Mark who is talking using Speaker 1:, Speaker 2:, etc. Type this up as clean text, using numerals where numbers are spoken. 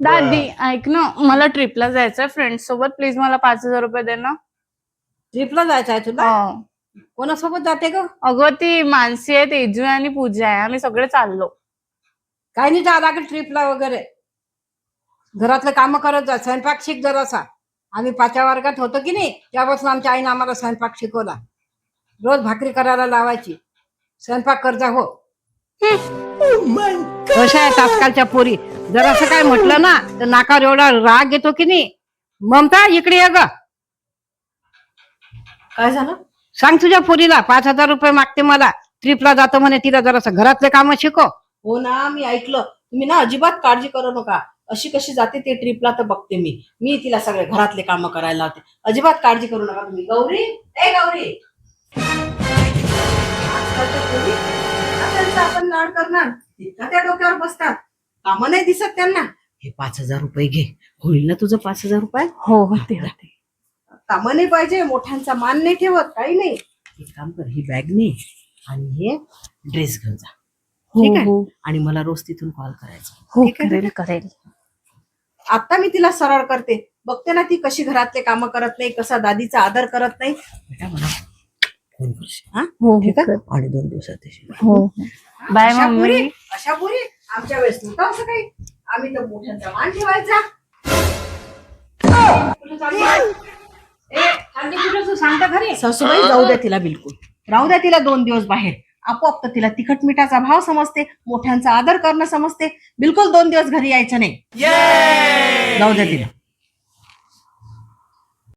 Speaker 1: दादी ऐक ना, मला ट्रिपला जायचंय फ्रेंड्स सोबत. प्लीज मला 5,000 रुपये दे ना.
Speaker 2: ट्रिपला जायचं आहे तुला?
Speaker 1: हो.
Speaker 2: कोणासोबत जाते ग?
Speaker 1: अगं ती मानसी आहे, तेजू आहे आणि पूजा आहे. आम्ही सगळे चाललो.
Speaker 2: काही नाही जावं लागेल ट्रिपला वगैरे. घरातलं काम करत जा, स्वयंपाक शिक जरासा. आम्ही 5व्या वर्गात होतो की नाही त्यापासून आमच्या आईने आम्हाला स्वयंपाक शिकवला. रोज भाकरी करायला लावायची. स्वयंपाक कर जा हो. कशा आहेत आजकालच्या पोरी, जरासं काय म्हटलं ना तर नाकावर एवढा राग येतो की नाही. ममता इकडे ये ग.
Speaker 3: काय झालं?
Speaker 2: सांग तुझ्या पोरीला 5,000 रुपये मागते मला. ट्रिपला जातो म्हणे, तिला जरासं घरातले काम शिकव.
Speaker 3: हो ना, मी ऐकलं. तुम्ही ना अजिबात काळजी करू नका. अशी कशी जाते ते ट्रिपला तर बघते मी तिला सगळे घरातले काम करायला लावते. अजिबात काळजी करू नका तुम्ही. गौरी, ए गौरी, आजकालच्या पोरी त्यांचा आपण लाड करणार, तितका त्या डोक्यावर बसतात. काम नाही दिसत त्यांना. हे 5,000 रुपये घे, होईल ना तुझं 5,000 रुपये?
Speaker 1: हो होते.
Speaker 3: काम नाही पाहिजे, मोठ्यांचा मान नाही ठेवत, काही नाही. एक काम कर, ही बॅग ने आणि हे ड्रेस घेऊन जा. ठीक आहे? आणि मला रोज तिथून कॉल करायचा.
Speaker 1: हो
Speaker 3: ठीक आहे?
Speaker 1: करेल.
Speaker 3: आता मी तिला सरळ करते, बघते ना ती कशी घरातले काम करत नाही, कसा दादीचा आदर करत नाही. बेटा मला फोन करशील हा?
Speaker 1: हो
Speaker 3: ठीक आहे? आणि 2 दिवसात येशील.
Speaker 1: हो. बाय
Speaker 3: अशा
Speaker 1: मम्मी.
Speaker 3: पोरी, अशा पोरी आमच्या वेळेस नव्हतं असं काही. आम्ही तर मोठ्यांचा मान ठेवायचा. कुठं चालली? चालली कुठं तू? सांगता घरी. सासूबाई जाऊ द्या तिला, बिलकुल राहू द्या तिला 2 दिवस बाहेर. आपोआप तर तिला तिखट मिठाचा भाव समजते, मोठ्यांचा आदर करणं समजते. बिलकुल 2 दिवस घरी यायचं नाही. जाऊ द्या तिला.